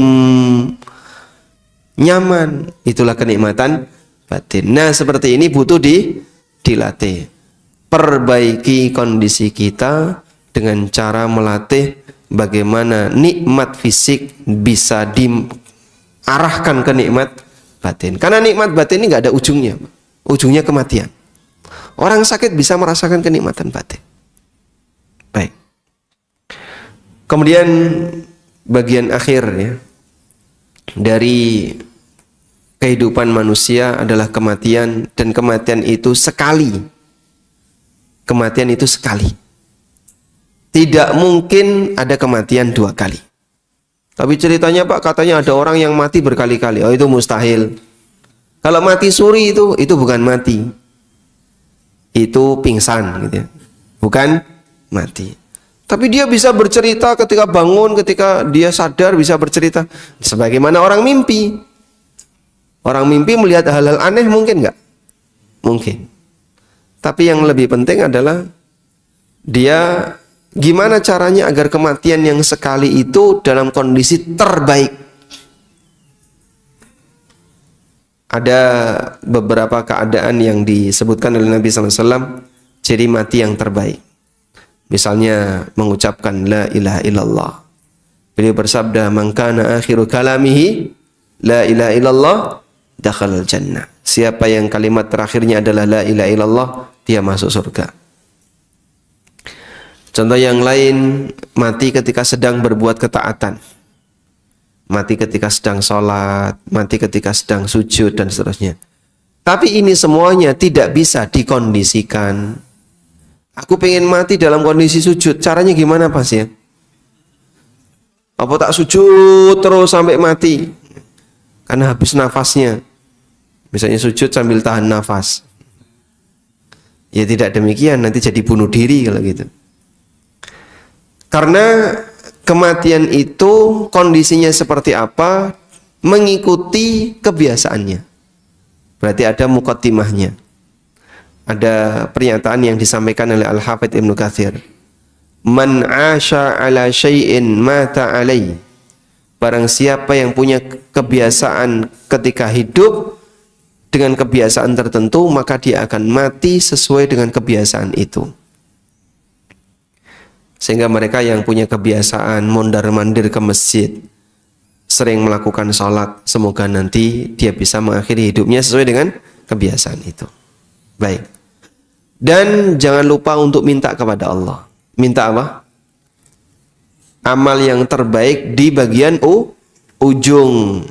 nyaman. Itulah kenikmatan batin. Nah seperti ini butuh dilatih. Perbaiki kondisi kita dengan cara melatih bagaimana nikmat fisik bisa diarahkan ke nikmat batin. Karena nikmat batin ini nggak ada ujungnya, ujungnya kematian. Orang sakit bisa merasakan kenikmatan batin. Baik. Kemudian bagian akhir ya dari kehidupan manusia adalah kematian, dan kematian itu sekali. Kematian itu sekali. Tidak mungkin ada kematian dua kali. Tapi ceritanya Pak, katanya ada orang yang mati berkali-kali. Oh itu mustahil. Kalau mati suri itu bukan mati. Itu pingsan gitu ya. Bukan mati. Tapi dia bisa bercerita ketika bangun, ketika dia sadar bisa bercerita. Sebagaimana orang mimpi. Orang mimpi melihat hal-hal aneh mungkin nggak? Mungkin. Tapi yang lebih penting adalah dia Gimana caranya agar kematian yang sekali itu dalam kondisi terbaik? Ada beberapa keadaan yang disebutkan oleh Nabi SAW ciri mati yang terbaik. Misalnya mengucapkan la ilaha illallah. Beliau bersabda, "Man kana akhiru kalamihi la ilaha illallah dakhalal jannah." Siapa yang kalimat terakhirnya adalah la ilaha illallah, dia masuk surga. Contoh yang lain, mati ketika sedang berbuat ketaatan. Mati ketika sedang sholat, mati ketika sedang sujud, dan seterusnya. Tapi ini semuanya tidak bisa dikondisikan. Aku pengen mati dalam kondisi sujud, caranya gimana Pas ya? Apa tak sujud terus sampai mati? Karena habis nafasnya. Misalnya sujud sambil tahan nafas. Ya tidak demikian, nanti jadi bunuh diri kalau gitu. Karena kematian itu kondisinya seperti apa mengikuti kebiasaannya. Berarti ada muqaddimahnya. Ada pernyataan yang disampaikan oleh Al-Hafidz Ibnu Katsir. Man 'asha 'ala syai'in mata 'alai. Barang siapa yang punya kebiasaan ketika hidup dengan kebiasaan tertentu, maka dia akan mati sesuai dengan kebiasaan itu. Sehingga mereka yang punya kebiasaan mondar-mandir ke masjid, sering melakukan sholat, semoga nanti dia bisa mengakhiri hidupnya sesuai dengan kebiasaan itu. Baik. Dan jangan lupa untuk minta kepada Allah. Minta apa? Amal yang terbaik di bagian ujung.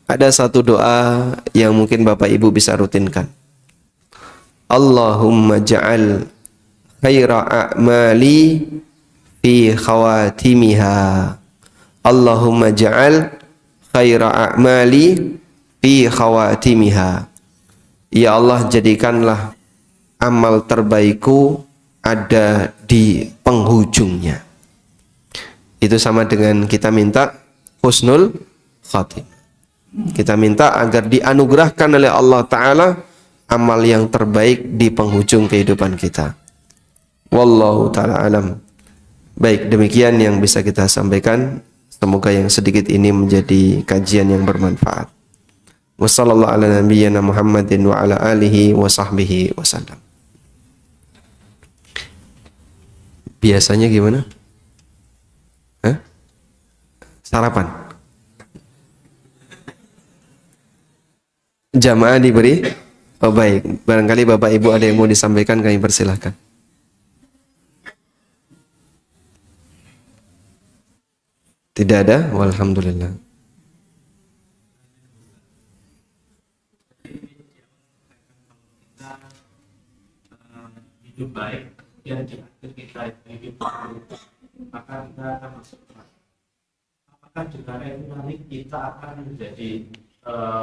Ada satu doa yang mungkin Bapak Ibu bisa rutinkan. Allahumma ja'al khaira a'mali fi khawatimiha. Allahumma ja'al khaira a'mali fi khawatimiha. Ya Allah, jadikanlah amal terbaikku ada di penghujungnya. Itu sama dengan kita minta husnul khatimah. Kita minta agar dianugerahkan oleh Allah Ta'ala amal yang terbaik di penghujung kehidupan kita. Wallahu ta'ala alam. Baik, demikian yang bisa kita sampaikan. Semoga yang sedikit ini menjadi kajian yang bermanfaat. Wassallallahu ala nabiyyina Muhammadin wa ala alihi wa sahbihi wasallam. Biasanya gimana? Hah? Sarapan? Jamaah diberi? Oh baik, barangkali Bapak Ibu ada yang mau disampaikan, kami persilahkan. Tidak ada? Walhamdulillah. Hidup baik yang di akhir kita hidup buruk, maka kita akan masuk neraka. Apakah dengan itu nanti kita akan menjadi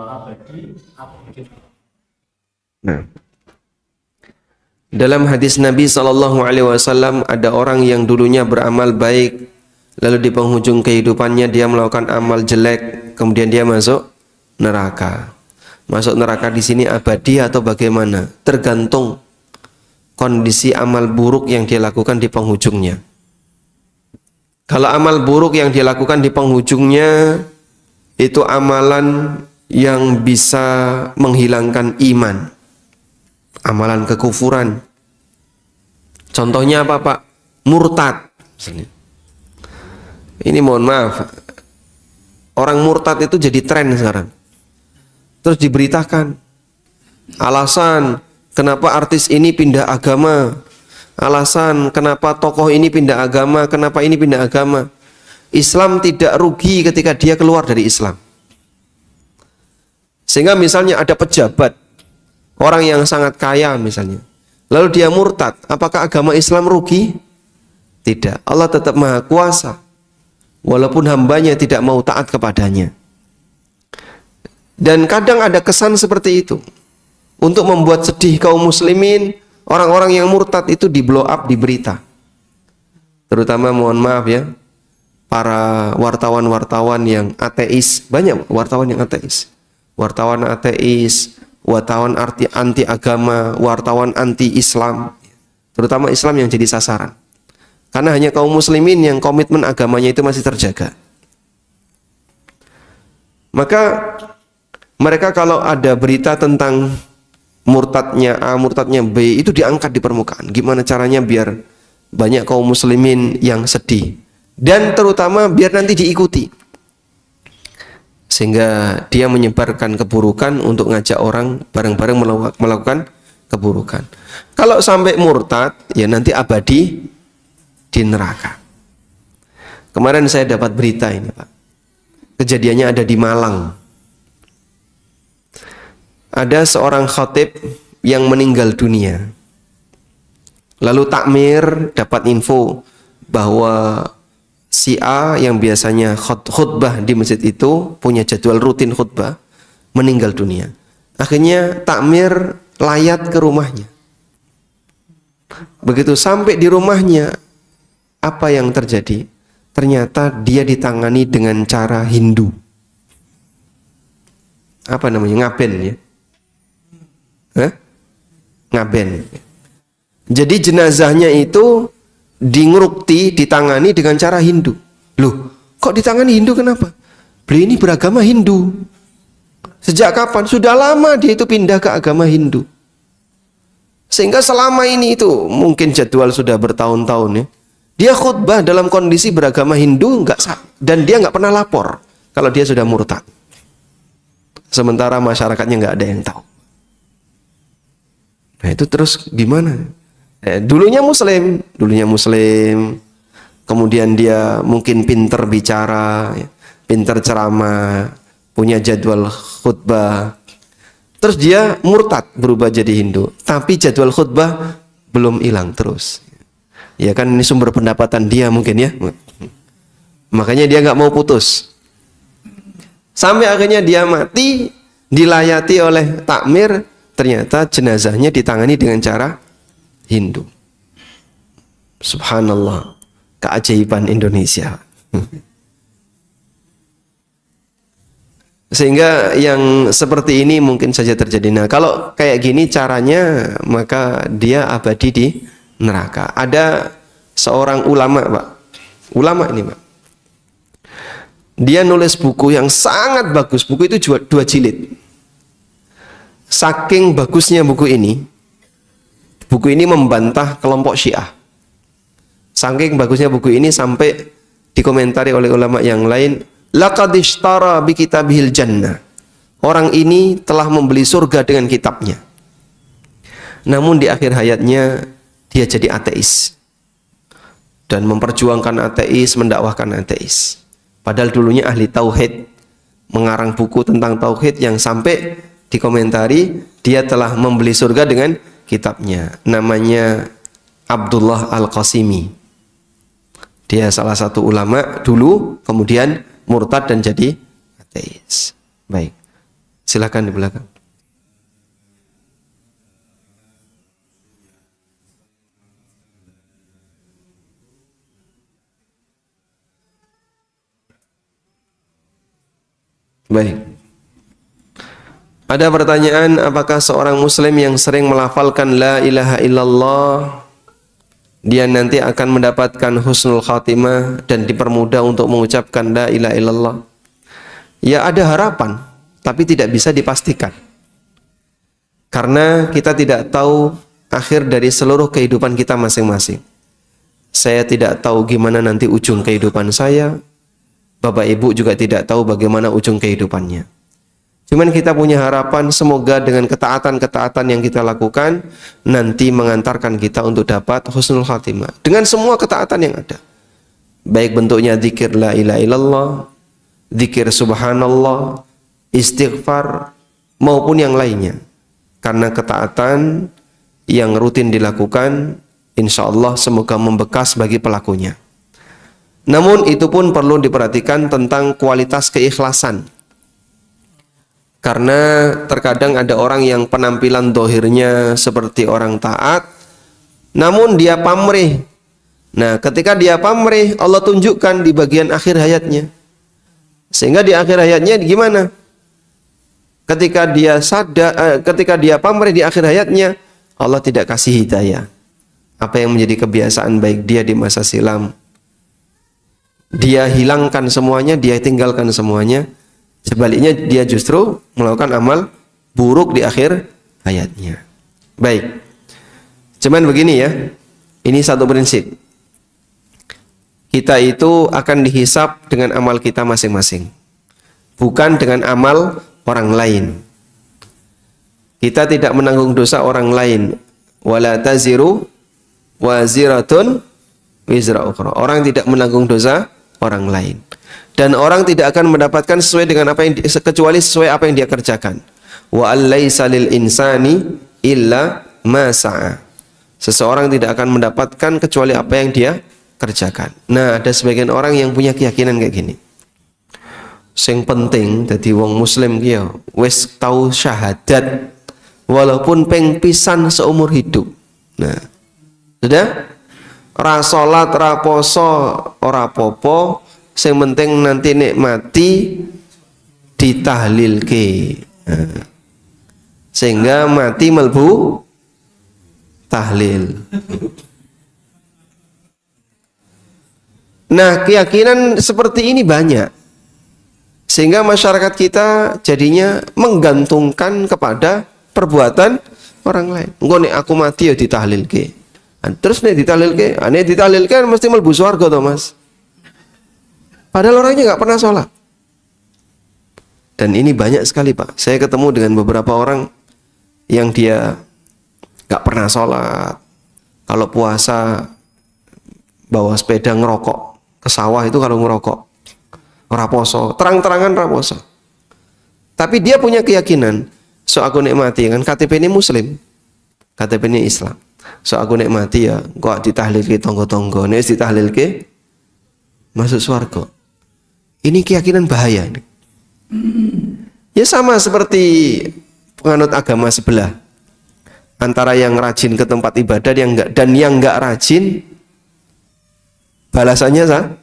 abadi atau begitu? Nah, dalam hadis Nabi SAW ada orang yang dulunya beramal baik, lalu di penghujung kehidupannya dia melakukan amal jelek, kemudian dia masuk neraka. Masuk neraka di sini abadi atau bagaimana? Tergantung kondisi amal buruk yang dia lakukan di penghujungnya. Kalau amal buruk yang dia lakukan di penghujungnya itu amalan yang bisa menghilangkan iman, amalan kekufuran. Contohnya apa Pak? Murtad. Ini mohon maaf, orang murtad itu jadi tren sekarang. Terus diberitakan alasan kenapa artis ini pindah agama, alasan kenapa tokoh ini pindah agama, kenapa ini pindah agama. Islam tidak rugi ketika dia keluar dari Islam. Sehingga misalnya ada pejabat, orang yang sangat kaya misalnya, lalu dia murtad, apakah agama Islam rugi? Tidak, Allah tetap maha kuasa, walaupun hambanya tidak mau taat kepadanya. Dan kadang ada kesan seperti itu, untuk membuat sedih kaum muslimin, orang-orang yang murtad itu di blow up di berita. Terutama mohon maaf ya, para wartawan-wartawan yang ateis, banyak wartawan yang ateis. Wartawan ateis, wartawan anti agama, wartawan anti Islam, terutama Islam yang jadi sasaran. Karena hanya kaum muslimin yang komitmen agamanya itu masih terjaga. Maka mereka kalau ada berita tentang murtadnya A, murtadnya B, itu diangkat di permukaan. Gimana caranya biar banyak kaum muslimin yang sedih. Dan terutama biar nanti diikuti. Sehingga dia menyebarkan keburukan untuk ngajak orang bareng-bareng melakukan keburukan. Kalau sampai murtad, ya nanti abadi di neraka. Kemarin saya dapat berita ini, Pak. Kejadiannya ada di Malang. Ada seorang khatib yang meninggal dunia. Lalu takmir dapat info bahwa si A yang biasanya khutbah di masjid itu, punya jadwal rutin khutbah, meninggal dunia. Akhirnya takmir layat ke rumahnya. Begitu sampai di rumahnya, apa yang terjadi? Ternyata dia ditangani dengan cara Hindu. Apa namanya? Ngaben ya? Ngaben. Jadi jenazahnya itu dingrukti, ditangani dengan cara Hindu. Loh, kok ditangani Hindu kenapa? Beliau ini beragama Hindu. Sejak kapan? Sudah lama dia itu pindah ke agama Hindu. Sehingga selama ini itu mungkin jadwal sudah bertahun-tahun ya. Dia khutbah dalam kondisi beragama Hindu dan dia nggak pernah lapor kalau dia sudah murtad. Sementara masyarakatnya nggak ada yang tahu. Nah itu terus gimana? Dulunya Muslim, kemudian dia mungkin pinter bicara, pinter ceramah, punya jadwal khutbah. Terus dia murtad, berubah jadi Hindu, tapi jadwal khutbah belum hilang terus. Ya kan ini sumber pendapatan dia mungkin ya. Makanya dia nggak mau putus. Sampai akhirnya dia mati, dilayati oleh takmir, ternyata jenazahnya ditangani dengan cara Hindu. Subhanallah, keajaiban Indonesia. Sehingga yang seperti ini mungkin saja terjadi. Nah, kalau kayak gini caranya, maka dia abadi di neraka. Ada seorang ulama, Pak. Ulama ini, Pak. Dia nulis buku yang sangat bagus. Buku itu 2 jilid. Saking bagusnya buku ini membantah kelompok Syiah. Saking bagusnya buku ini sampai dikomentari oleh ulama yang lain, laqad ishtara bi kitabihil jannah. Orang ini telah membeli surga dengan kitabnya. Namun di akhir hayatnya dia jadi ateis. Dan memperjuangkan ateis, mendakwahkan ateis. Padahal dulunya ahli tauhid, mengarang buku tentang tauhid yang sampai dikomentari dia telah membeli surga dengan kitabnya. Namanya Abdullah Al-Qasimi. Dia salah satu ulama dulu, kemudian murtad dan jadi ateis. Baik, silakan di belakang. Baik. Ada pertanyaan, apakah seorang muslim yang sering melafalkan la ilaha illallah dia nanti akan mendapatkan husnul khatimah dan dipermudah untuk mengucapkan la ilaha illallah? Ya, ada harapan, tapi tidak bisa dipastikan. Karena kita tidak tahu akhir dari seluruh kehidupan kita masing-masing. Saya tidak tahu gimana nanti ujung kehidupan saya. Bapak Ibu juga tidak tahu bagaimana ujung kehidupannya. Cuman kita punya harapan semoga dengan ketaatan-ketaatan yang kita lakukan nanti mengantarkan kita untuk dapat husnul khatimah. Dengan semua ketaatan yang ada. Baik bentuknya zikir la ilaha illallah, zikir subhanallah, istighfar, maupun yang lainnya. Karena ketaatan yang rutin dilakukan, insya Allah semoga membekas bagi pelakunya. Namun itu pun perlu diperhatikan tentang kualitas keikhlasan. Karena terkadang ada orang yang penampilan dohirnya seperti orang taat, namun dia pamrih. Nah, ketika dia pamrih, Allah tunjukkan di bagian akhir hayatnya. Sehingga di akhir hayatnya gimana? Ketika dia sadar, ketika dia pamrih di akhir hayatnya, Allah tidak kasih hidayah. apa yang menjadi kebiasaan baik dia di masa silam. Dia hilangkan semuanya, dia tinggalkan semuanya. Sebaliknya dia justru melakukan amal buruk di akhir hayatnya. Baik. Cuman begini ya. Ini satu prinsip. Kita itu akan dihisap dengan amal kita masing-masing. Bukan dengan amal orang lain. Kita tidak menanggung dosa orang lain. Wala taziru waziratun wizra ukhra. Orang tidak menanggung dosa orang lain. Dan orang tidak akan mendapatkan sesuai dengan apa yang kecuali sesuai apa yang dia kerjakan. Wa allaisa lil insani illa ma sa'a. Seseorang tidak akan mendapatkan kecuali apa yang dia kerjakan. Nah, ada sebagian orang yang punya keyakinan kayak gini. Sing penting dadi wong muslim ki ya wis tau syahadat walaupun ping pisan seumur hidup. Nah, sudah ora salat, ora poso, ora apa-apa, sing penting nanti nek mati ditahlilke. Nah, sehingga mati melbu tahlil. Nah, keyakinan seperti ini banyak. Sehingga masyarakat kita jadinya menggantungkan kepada perbuatan orang lain. Engko nek aku mati ya ditahlilke. Terus nek ditahlilke, nek ditahlilke mesti mlebu swarga to, Mas. Padahal orangnya nggak pernah sholat. Dan ini banyak sekali, Pak. Saya ketemu dengan beberapa orang yang dia nggak pernah sholat. Kalau puasa bawa sepeda ngerokok ke sawah itu kalau ngerokok. Ora poso, terang-terangan ora poso. Tapi dia punya keyakinan, so aku nek mati kan KTP ini muslim. KTP ini Islam. So aku nek mati ya kok ditahlilke tonggo-tonggo, nek ditahlilke masuk surga. Ini keyakinan bahaya. Ya sama seperti penganut agama sebelah. Antara yang rajin ke tempat ibadah dan yang enggak rajin, balasannya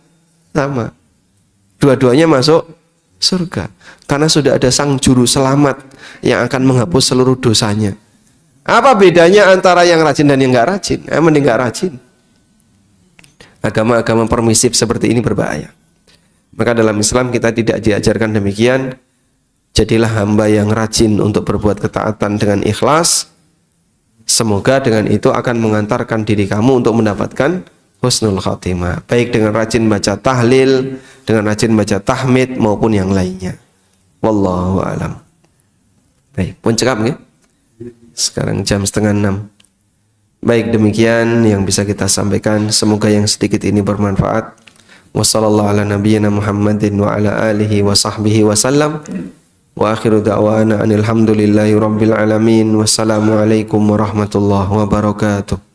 sama. Dua-duanya masuk surga. Karena sudah ada sang juru selamat yang akan menghapus seluruh dosanya. Apa bedanya antara yang rajin dan yang enggak rajin? Mending enggak rajin. Agama-agama permisif seperti ini berbahaya. Maka dalam Islam kita tidak diajarkan demikian. Jadilah hamba yang rajin untuk berbuat ketaatan dengan ikhlas. Semoga dengan itu akan mengantarkan diri kamu untuk mendapatkan husnul khatimah. Baik dengan rajin baca tahlil, dengan rajin baca tahmid maupun yang lainnya. Wallahu a'lam. Baik, pun cekap ya. Sekarang jam 5:30. Baik, demikian yang bisa kita sampaikan. Semoga yang sedikit ini bermanfaat. Wassallallahu ala nabiyyina Muhammadin wa ala alihi wa sahbihi wasallam. Wa akhiru da'wana anil hamdulillahi rabbil alamin. Wassalamualaikum warahmatullahi wabarakatuh.